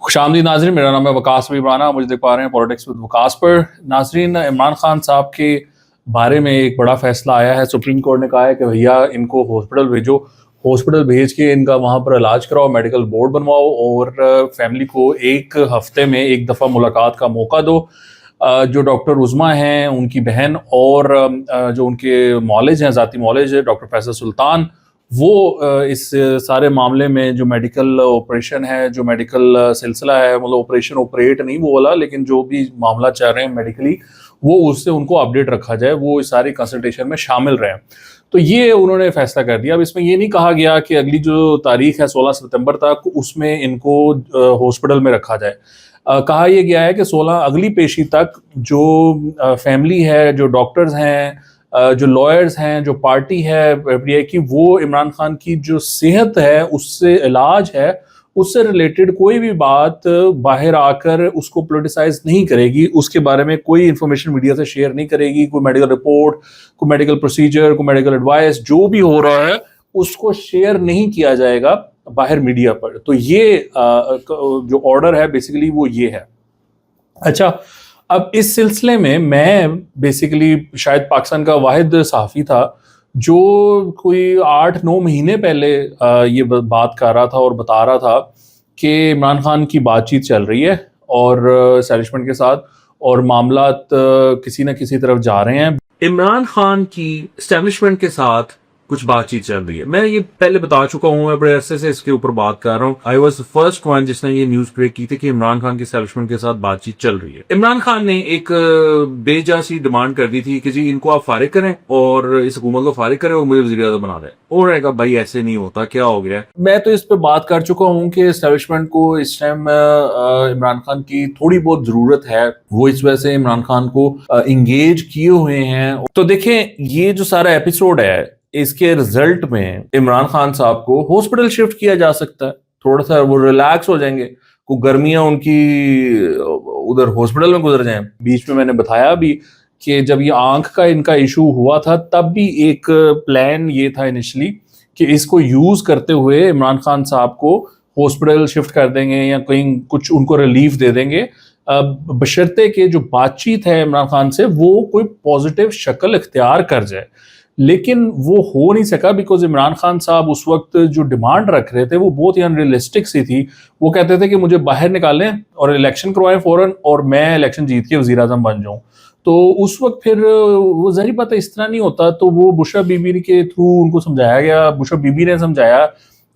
खुशामदीद नाज़रीन, मेरा नाम है वकास बिबाना। मुझे देख पा रहे हैं पॉलिटिक्स विद वकास पर। नाज़रीन, इमरान खान साहब के बारे में एक बड़ा फैसला आया है। सुप्रीम कोर्ट ने कहा है कि भैया इनको हॉस्पिटल भेजो, हॉस्पिटल भेज के इनका वहाँ पर इलाज कराओ, मेडिकल बोर्ड बनवाओ और फैमिली को एक हफ्ते में एक दफ़ा मुलाकात का मौका दो। जो डॉक्टर उज़मा हैं उनकी बहन और जो उनके मौलज हैं, ज़ाती मौलज है डॉक्टर फैसल सुल्तान, वो इस सारे मामले में जो मेडिकल ऑपरेशन है, जो मेडिकल सिलसिला है, मतलब ऑपरेशन ऑपरेट नहीं वो वाला, लेकिन जो भी मामला चल रहे हैं मेडिकली, वो उससे उनको अपडेट रखा जाए, वो इस सारी कंसल्टेशन में शामिल रहें। तो ये उन्होंने फैसला कर दिया। अब इसमें ये नहीं कहा गया कि अगली जो तारीख है 16 सितंबर तक, उसमें इनको हॉस्पिटल में रखा जाए। कहा यह गया है कि 16 अगली पेशी तक जो फैमिली है, जो डॉक्टर्स हैं, जो लॉयर्स हैं, जो पार्टी है पीटीआई की, वो इमरान खान की जो सेहत है, उससे इलाज है, उससे रिलेटेड कोई भी बात बाहर आकर उसको पोलिटिसाइज नहीं करेगी, उसके बारे में कोई इंफॉर्मेशन मीडिया से शेयर नहीं करेगी। कोई मेडिकल रिपोर्ट, कोई मेडिकल प्रोसीजर, कोई मेडिकल एडवाइस, जो भी हो रहा है उसको शेयर नहीं किया जाएगा बाहर मीडिया पर। तो ये जो ऑर्डर है बेसिकली वो ये है। अच्छा, अब इस सिलसिले में मैं बेसिकली शायद पाकिस्तान का वाहिद सहाफ़ी था जो कोई 8-9 महीने पहले ये बात कर रहा था और बता रहा था कि इमरान खान की बातचीत चल रही है और एस्टैब्लिशमेंट के साथ, और मामलात किसी न किसी तरफ जा रहे हैं। इमरान खान की एस्टेब्लिशमेंट के साथ कुछ बातचीत चल रही है। मैं ये पहले बता चुका हूं, मैं बड़े अरसे से इसके ऊपर बात कर रहा हूं। आई वॉज फर्स्ट वन जिसने ये न्यूज ब्रेक की थी कि इमरान खान की एस्टेब्लिशमेंट के साथ बातचीत चल रही है। इमरान खान ने एक बेजा सी डिमांड कर दी थी कि जी इनको आप फारिग करें और इस हुकूमत को फारिग करें और मुझे वज़ीर आज़म बना दें। उन्होंने कहा भाई ऐसे नहीं होता, क्या हो गया। मैं तो इस पे बात कर चुका हूं कि एस्टेब्लिशमेंट को इस टाइम इमरान खान की थोड़ी बहुत जरूरत है, वो इस वजह से इमरान खान को इंगेज किए हुए हैं। तो देखें, ये जो सारा एपिसोड है, इसके रिजल्ट में इमरान खान साहब को हॉस्पिटल शिफ्ट किया जा सकता है। थोड़ा सा वो रिलैक्स हो जाएंगे, कुछ गर्मियां उनकी उधर हॉस्पिटल में गुजर जाएं। बीच में मैंने बताया भी कि जब ये आंख का इनका इशू हुआ था, तब भी एक प्लान ये था इनिशियली कि इसको यूज करते हुए इमरान खान साहब को हॉस्पिटल शिफ्ट कर देंगे या कहीं कुछ उनको रिलीफ दे देंगे, बशर्ते कि जो बातचीत है इमरान खान से वो कोई पॉजिटिव शक्ल इख्तियार कर जाए। लेकिन वो हो नहीं सका बिकॉज इमरान खान साहब उस वक्त जो डिमांड रख रहे थे वो बहुत ही अनरियलिस्टिक सी थी। वो कहते थे कि मुझे बाहर निकालें और इलेक्शन करवाएं फौरन और मैं इलेक्शन जीत के वज़ीर आज़म बन जाऊं। तो उस वक्त फिर वो ज़ाहिर बात है इस तरह नहीं होता। तो वो बुशरा बीबी के थ्रू उनको समझाया गया, बुशरा बीबी ने समझाया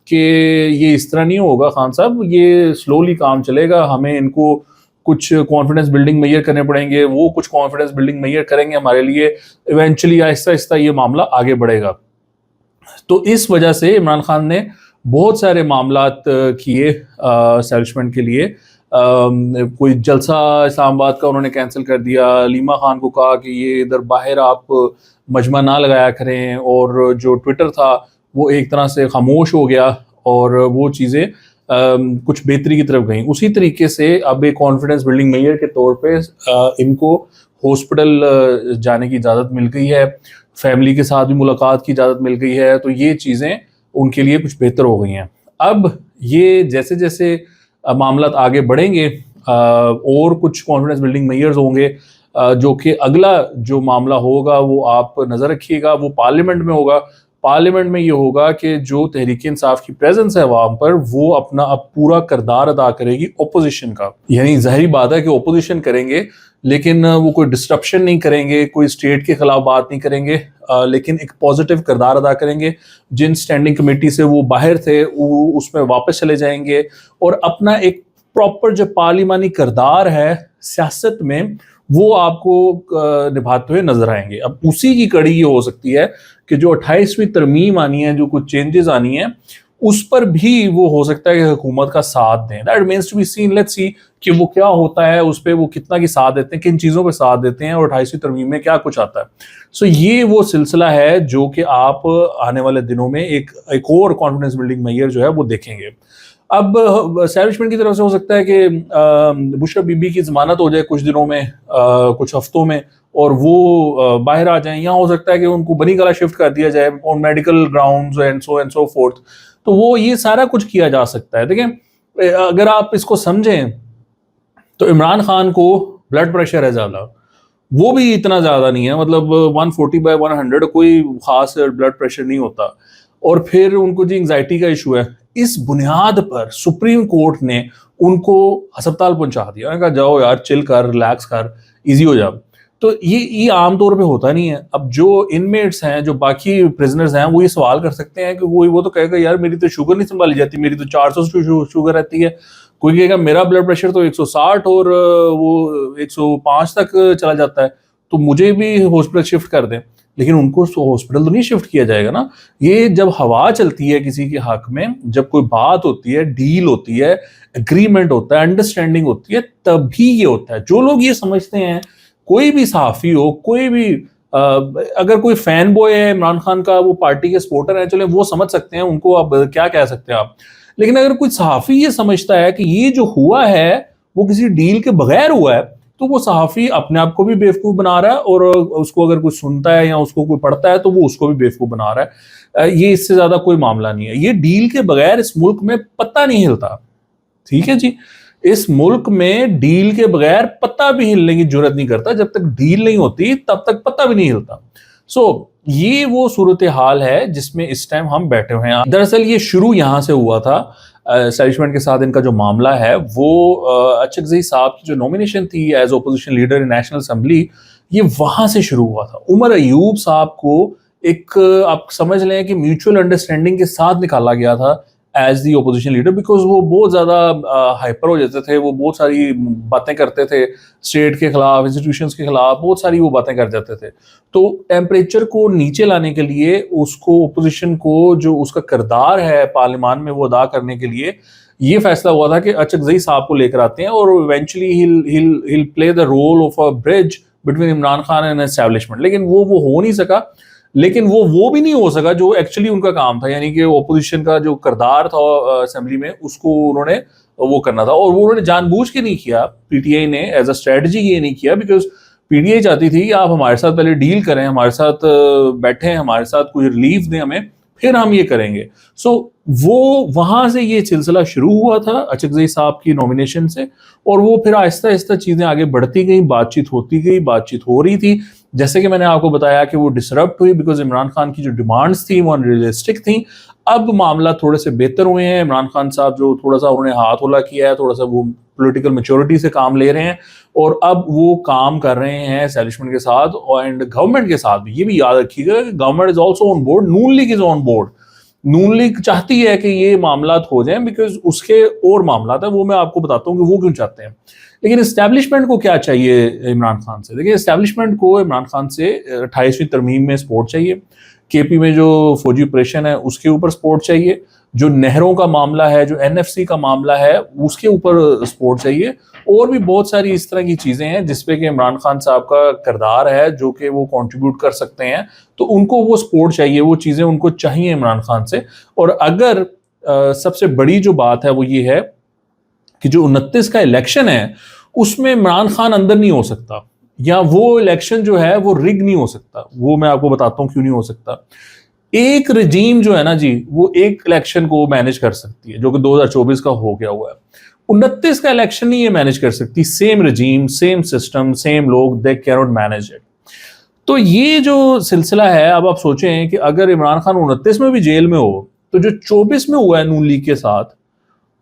कि ये इस तरह नहीं होगा खान साहब, ये स्लोली काम चलेगा, हमें इनको कुछ कॉन्फिडेंस बिल्डिंग मेजर करने पड़ेंगे, वो कुछ कॉन्फिडेंस बिल्डिंग मेजर करेंगे हमारे लिए, इवेंचुअली आहिस्ता आहिस्ता ये मामला आगे बढ़ेगा। तो इस वजह से इमरान खान ने बहुत सारे मामलात किए एस्टैब्लिशमेंट के लिए। कोई जलसा इस्लामाबाद का उन्होंने कैंसिल कर दिया, लीमा खान को कहा कि ये इधर बाहर आप मजमा ना लगाया करें, और जो ट्विटर था वो एक तरह से खामोश हो गया और वो चीज़ें कुछ बेहतरी की तरफ गई। उसी तरीके से अब एक कॉन्फिडेंस बिल्डिंग मेजर के तौर पे इनको हॉस्पिटल जाने की इजाज़त मिल गई है, फैमिली के साथ भी मुलाकात की इजाज़त मिल गई है। तो ये चीज़ें उनके लिए कुछ बेहतर हो गई हैं। अब ये जैसे जैसे मामला आगे बढ़ेंगे और कुछ कॉन्फिडेंस बिल्डिंग मेजर्स होंगे, जो कि अगला जो मामला होगा वो आप नज़र रखिएगा, वो पार्लियामेंट में होगा। पार्लियामेंट में ये होगा कि जो तहरीक इंसाफ की प्रेजेंस है वहां पर, वो अपना अब पूरा किरदार अदा करेगी ओपोजिशन का। यानी जाहिर बात है कि ओपोजिशन करेंगे, लेकिन वो कोई डिस्ट्रप्शन नहीं करेंगे, कोई स्टेट के खिलाफ बात नहीं करेंगे, लेकिन एक पॉजिटिव किरदार अदा करेंगे। जिन स्टैंडिंग कमेटी से वो बाहर थे वो उसमें वापस चले जाएंगे और अपना एक प्रॉपर जो पार्लिमानी किरदार है सियासत में वो आपको निभाते हुए नजर आएंगे। अब उसी की कड़ी ये हो सकती है कि जो 28वीं तरमीम आनी है, जो कुछ चेंजेस आनी है, उस पर भी वो हो सकता है कि हुकूमत का साथ दें। That means to be seen, let's see कि वो क्या होता है, उस पर वो कितना की साथ देते हैं, किन चीज़ों पे साथ देते हैं और 28वीं तरमीम में क्या कुछ आता है। सो ये वो सिलसिला है जो कि आप आने वाले दिनों में एक और कॉन्फिडेंस बिल्डिंग मेजर जो है वो देखेंगे। अब एस्टैब्लिशमेंट की तरफ से हो सकता है कि बुशरा बीबी की जमानत हो जाए कुछ दिनों में, कुछ हफ्तों में, और वो बाहर आ जाएं। यहाँ हो सकता है कि उनको बनी गला शिफ्ट कर दिया जाए on medical grounds and so fourth. तो वो ये सारा कुछ किया जा सकता है। देखें, अगर आप इसको समझें तो इमरान खान को ब्लड प्रेशर है ज़्यादा, वो भी इतना ज़्यादा नहीं है, मतलब 140/100 कोई खास ब्लड प्रेशर नहीं होता। और फिर उनको जो एंग्जाइटी का इशू है, इस बुनियाद पर सुप्रीम कोर्ट ने उनको अस्पताल पहुंचा दिया। उन्होंने कहा जाओ यार, चिल कर, रिलैक्स कर, इजी हो जाओ। तो ये आमतौर पे होता नहीं है। अब जो इनमेट्स हैं, जो बाकी प्रिजनर्स हैं, वो ये सवाल कर सकते हैं कि वो तो कहेगा यार मेरी तो शुगर नहीं संभाली जाती, मेरी तो 400 शुगर रहती है। कोई कहेगा मेरा ब्लड प्रेशर तो 160 और वो 105 तक चला जाता है, तो मुझे भी हॉस्पिटल शिफ्ट कर दें। लेकिन उनको हॉस्पिटल तो नहीं शिफ्ट किया जाएगा ना। ये जब हवा चलती है किसी के हक में, जब कोई बात होती है, डील होती है, एग्रीमेंट होता है, अंडरस्टैंडिंग होती है, तभी ये होता है। जो लोग ये समझते हैं, कोई भी सहाफी हो, कोई भी अगर कोई फैन बॉय है इमरान खान का, वो पार्टी के सपोर्टर है, चले वो समझ सकते हैं, उनको अब क्या कह सकते हैं आप। लेकिन अगर कोई सहाफी ये समझता है कि ये जो हुआ है वो किसी डील के बगैर हुआ है, तो वो सहाफी अपने आप को भी बेवकूफ बना रहा है, और उसको अगर कोई सुनता है या उसको कोई पढ़ता है तो वो उसको भी बेवकूफ बना रहा है। ये इससे ज्यादा कोई मामला नहीं है। ये डील के बगैर इस मुल्क में पत्ता नहीं हिलता। ठीक है जी, इस मुल्क में डील के बगैर पत्ता भी हिलने की जरूरत नहीं करता। जब तक डील नहीं होती तब तक पत्ता भी नहीं हिलता। ये वो सूरत हाल है जिसमें इस टाइम हम बैठे हुए हैं। दरअसल ये शुरू यहां से हुआ था। एस्टैब्लिशमेंट के साथ इनका जो मामला है वो अचकज़ई साहब की जो नॉमिनेशन थी as opposition leader in national assembly, ये वहां से शुरू हुआ था। उमर अयूब साहब को एक आप समझ लें कि म्यूचुअल अंडरस्टैंडिंग के साथ निकाला गया था as the opposition leader, because वो बहुत ज़्यादा हाइपर हो जाते थे, वो बहुत सारी बातें करते थे स्टेट के खिलाफ, इंस्टीट्यूशंस के खिलाफ, बहुत सारी वो बातें कर जाते थे। तो टेम्परेचर को नीचे लाने के लिए, उसको ओपोजिशन को जो उसका किरदार है पार्लियामान में वो अदा करने के लिए ये फैसला हुआ था कि अचकज़ई साहब को लेकर आते हैं, और eventually he'll play the role of a bridge between Imran Khan and establishment. लेकिन वो हो नहीं सका। लेकिन वो भी नहीं हो सका जो एक्चुअली उनका काम था, यानी कि ओपोजिशन का जो किरदार था असेंबली में, उसको उन्होंने वो करना था। और वो उन्होंने जानबूझ के नहीं किया, पीटीआई ने एज अ स्ट्रेटजी ये नहीं किया, बिकॉज पीटीआई चाहती थी कि आप हमारे साथ पहले डील करें, हमारे साथ बैठें, हमारे साथ कोई रिलीफ दें हमें, फिर हम ये करेंगे। वो वहां से ये सिलसिला शुरू हुआ था अचकज़ई साहब की नॉमिनेशन से, और वो फिर आहिस्ता आहिस्ता चीजें आगे बढ़ती गई, बातचीत होती गई, बातचीत हो रही थी। जैसे कि मैंने आपको बताया कि वो डिसरप्ट हुई बिकॉज इमरान खान की जो डिमांड्स थी वो अनरियलिस्टिक थी। अब मामला थोड़े से बेहतर हुए हैं। इमरान खान साहब जो थोड़ा सा उन्होंने हाथ होला किया है, थोड़ा सा वो पॉलिटिकल मैच्योरिटी से काम ले रहे हैं, और अब वो काम कर रहे हैं एस्टैब्लिशमेंट के साथ एंड गवर्नमेंट के साथ भी। ये भी याद रखिएगा कि government is also on board, Noon league is on board. Noon league चाहती है कि ये मामला हो जाए, बिकॉज उसके और मामला है, वो मैं आपको बताता हूँ कि वो क्यों चाहते हैं। लेकिन एस्टैब्लिशमेंट को क्या चाहिए इमरान खान से? देखिए, एस्टैब्लिशमेंट को इमरान खान से 28वीं तरमीम में सपोर्ट चाहिए, केपी में जो फौजी ऑपरेशन है उसके ऊपर सपोर्ट चाहिए, जो नहरों का मामला है, जो एनएफसी का मामला है उसके ऊपर सपोर्ट चाहिए, और भी बहुत सारी इस तरह की चीजें हैं जिसपे कि इमरान खान साहब का किरदार है, जो कि वो कंट्रीब्यूट कर सकते हैं, तो उनको वो सपोर्ट चाहिए, वो चीजें उनको चाहिए इमरान खान से। और अगर सबसे बड़ी जो बात है वो ये है कि जो 29 का इलेक्शन है उसमें इमरान खान अंदर नहीं हो सकता, या वो इलेक्शन जो है वो रिग नहीं हो सकता। वो मैं आपको बताता हूं क्यों नहीं हो सकता। एक रजीम जो है ना जी, वो एक इलेक्शन को मैनेज कर सकती है, जो कि 2024 का हो गया हुआ है। 29 का इलेक्शन नहीं ये मैनेज कर सकती। सेम रजीम, सेम सिस्टम, सेम लोग, they can not manage it. तो ये जो सिलसिला है, अब आप सोचें कि अगर इमरान खान 29 में भी जेल में हो, तो जो 24 में हुआ है नून लीग के साथ,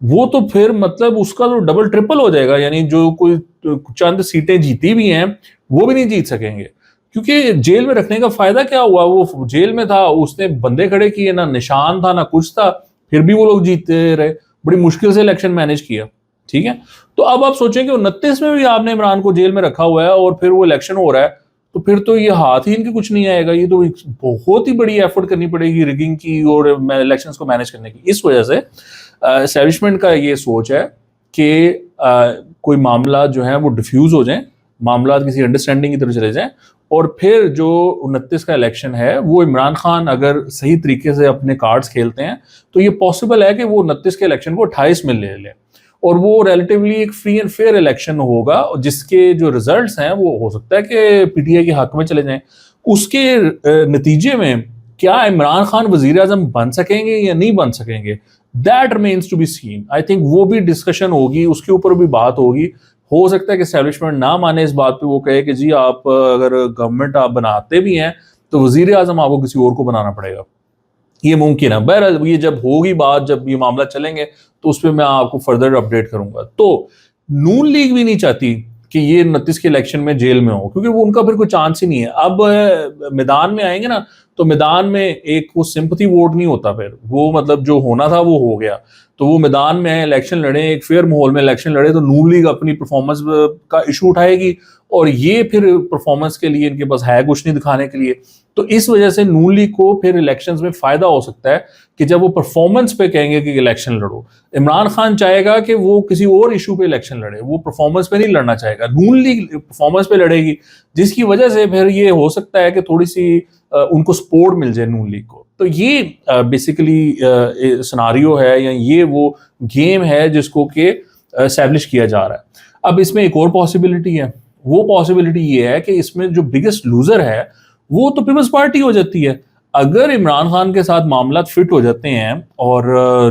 वो तो फिर मतलब उसका तो डबल ट्रिपल हो जाएगा। यानी जो कोई चंद सीटें जीती भी हैं वो भी नहीं जीत सकेंगे, क्योंकि जेल में रखने का फायदा क्या हुआ? वो जेल में था, उसने बंदे खड़े किए, ना निशान था ना कुछ था, फिर भी वो लोग जीतते रहे, बड़ी मुश्किल से इलेक्शन मैनेज किया। ठीक है, तो अब आप सोचें कि 29 में भी आपने इमरान को जेल में रखा हुआ है और फिर वो इलेक्शन हो रहा है, तो फिर तो ये हाथ ही इनके कुछ नहीं आएगा। ये तो बहुत ही बड़ी एफर्ट करनी पड़ेगी रिगिंग की और इलेक्शंस को मैनेज करने की। इस वजह से एस्टैब्लिशमेंट का ये सोच है कि कोई मामला जो है वो डिफ्यूज हो जाए, मामला किसी अंडरस्टैंडिंग की तरफ चले जाएं, और फिर जो 29 का इलेक्शन है वो इमरान खान अगर सही तरीके से अपने कार्ड्स खेलते हैं तो ये पॉसिबल है कि वो 29 के इलेक्शन को 28 में ले लें, और वो रिलेटिवली एक फ्री एंड फेयर इलेक्शन होगा, जिसके जो रिजल्ट्स हैं वो हो सकता है कि पीटीआई के हक में चले जाएं। उसके नतीजे में क्या इमरान खान वजीर आजम बन सकेंगे या नहीं बन सकेंगे, that remains to be seen. I think वो भी डिस्कशन होगी, उसके ऊपर भी बात होगी। हो सकता है कि एस्टेब्लिशमेंट ना माने इस बात पे, वो कहे कि जी आप अगर गवर्नमेंट आप बनाते भी हैं तो वजीर आजम आपको किसी और को बनाना पड़ेगा। ये मुमकिन है। बहरहाल ये जब होगी बात, जब ये मामला चलेंगे तो उस पर मैं आपको फर्दर अपडेट करूंगा। तो नून लीग भी नहीं चाहती कि ये 29 के इलेक्शन में जेल में हो, क्योंकि वो उनका फिर कोई चांस ही नहीं है। अब मैदान में आएंगे ना तो मैदान में एक वो सिंपथी वोट नहीं होता, फिर वो मतलब जो होना था वो हो गया। तो वो मैदान में इलेक्शन लड़े, एक फेयर माहौल में इलेक्शन लड़े, तो नून लीग अपनी परफॉर्मेंस का इशू उठाएगी और ये फिर परफॉर्मेंस के लिए इनके पास है कुछ नहीं दिखाने के लिए। तो इस वजह से नून लीग को फिर इलेक्शंस में फायदा हो सकता है कि जब वो परफॉर्मेंस पे कहेंगे कि इलेक्शन लड़ो। इमरान खान चाहेगा कि वो किसी और इशू पे इलेक्शन लड़े, वो परफॉर्मेंस पे नहीं लड़ना चाहेगा। नून लीग परफॉर्मेंस पे लड़ेगी, जिसकी वजह से फिर ये हो सकता है कि थोड़ी सी उनको सपोर्ट मिल जाए नून लीग को। तो ये बेसिकली सिनारियो है, या ये वो गेम है जिसको कि एस्टैब्लिश किया जा रहा है। अब इसमें एक और पॉसिबिलिटी है, वो पॉसिबिलिटी ये है कि इसमें जो बिगेस्ट लूजर है वो तो पीपल्स पार्टी हो जाती है। अगर इमरान खान के साथ मामला फिट हो जाते हैं और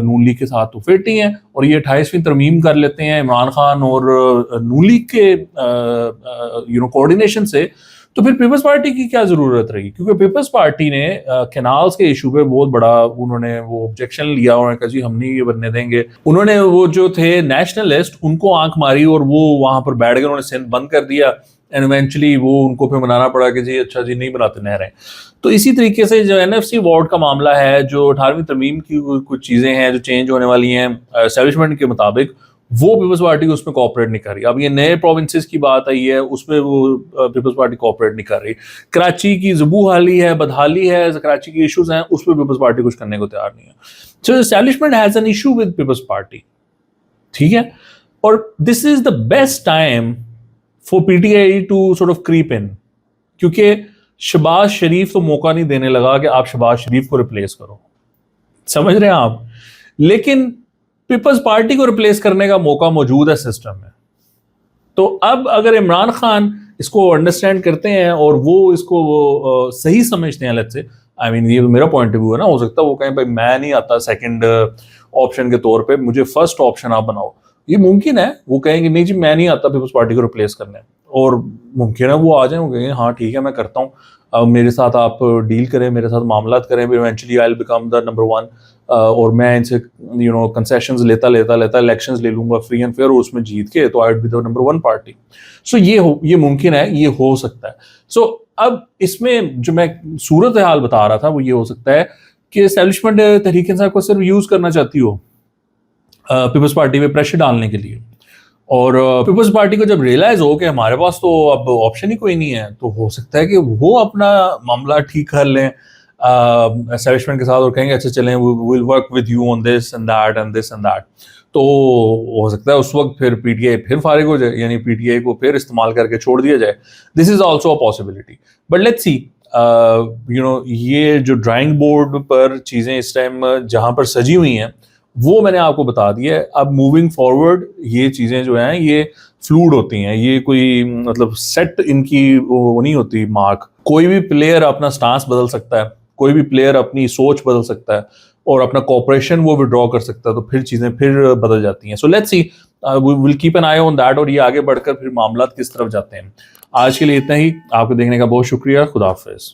नून लीग के साथ तो फिट ही हैं, और ये 28वीं तरमीम कर लेते हैं इमरान खान और नून लीग के कोऑर्डिनेशन से, तो फिर पीपल्स पार्टी की क्या जरूरत रही? क्योंकि पीपल्स पार्टी ने कैनाल्स के इशू पे बहुत बड़ा उन्होंने वो ऑब्जेक्शन लिया, उन्होंने कहा जी हम नहीं ये बनने देंगे। उन्होंने वो जो थे नेशनलिस्ट उनको आंख मारी और वो वहां पर बैठ गए, उन्होंने सिंध बंद कर दिया एंड इवेंचुअली वो उनको फिर मनाना पड़ा कि जी अच्छा जी नहीं बनाते नहरें। तो इसी तरीके से जो NFC वार्ड का मामला है, जो 18वीं तरमीम की कुछ चीजें हैं जो चेंज होने वाली हैं एस्टैब्लिशमेंट के मुताबिक, वो पीपल्स पार्टी उसमें कोऑपरेट नहीं कर रही। अब ये नए प्रोविंसेस की बात आई है, उसमें वो पीपल्स पार्टी कोऑपरेट नहीं कर रही। कराची की ज़बू हाली है, बदहाली है, कराची की इश्यूज हैं, उसमें पीपल्स पार्टी कुछ करने को तैयार नहीं है। So establishment has an issue with people's party, ठीक है। और this is the best time for PTI to sort of creep in, क्योंकि शहबाज शरीफ तो मौका नहीं देने लगा कि आप शहबाज शरीफ को रिप्लेस करो, समझ रहे हैं आप। लेकिन पीपल्स पार्टी को रिप्लेस करने का मौका मौजूद है सिस्टम में। तो अब अगर इमरान खान इसको अंडरस्टैंड करते हैं और वो इसको सही समझते हैं, लेट्स से, आई मीन ये मेरा पॉइंट ऑफ व्यू है ना, हो सकता है वो कहें भाई मैं नहीं आता सेकंड ऑप्शन के तौर पे, मुझे फर्स्ट ऑप्शन आप बनाओ। ये मुमकिन है वो कहेंगे नहीं जी मैं नहीं आता पीपल्स पार्टी को रिप्लेस करने, और मुमकिन है वो आ जाए, वो कहेंगे हाँ ठीक है मैं करता हूँ, अब मेरे साथ आप डील करें, मेरे साथ मामलात करें, eventually I will become the number 1 और मैं इनसे कंसेशंस लेता इलेक्शंस ले लूंगा फ्री एंड फेयर, और उसमें जीत के तो I will be the number 1 party. So ये मुमकिन है, ये हो सकता है। सो अब इसमें जो मैं सूरत हाल बता रहा था वो ये हो सकता है कि एस्टैब्लिशमेंट तहरीक इंसाफ को सिर्फ यूज करना चाहती हो पीपल्स पार्टी पे प्रेशर डालने के लिए, और पीपल्स पार्टी को जब रियलाइज हो कि हमारे पास तो अब ऑप्शन ही कोई नहीं है, तो हो सकता है कि वो अपना मामला ठीक कर लें एस्टैब्लिशमेंट के साथ और कहेंगे अच्छा चलें we will work with you on this and that and this and that. तो हो सकता है उस वक्त फिर PTI फिर फारिग हो जाए, यानी PTI को फिर इस्तेमाल करके छोड़ दिया जाए। This is also a possibility, but let's see. ये जो ड्राइंग बोर्ड पर चीज़ें इस टाइम जहाँ पर सजी हुई हैं वो मैंने आपको बता दिया है। अब मूविंग फॉरवर्ड ये चीज़ें जो हैं ये फ्लूड होती हैं, ये कोई मतलब सेट इनकी वो नहीं होती मार्क। कोई भी प्लेयर अपना स्टांस बदल सकता है, कोई भी प्लेयर अपनी सोच बदल सकता है और अपना कॉपरेशन वो विड्रॉ कर सकता है, तो फिर चीज़ें फिर बदल जाती हैं। So let's see, we will keep an eye on that, और ये आगे बढ़कर फिर मामला किस तरफ जाते हैं। आज के लिए इतना ही, आपको देखने का बहुत शुक्रिया, खुदा हाफिज़।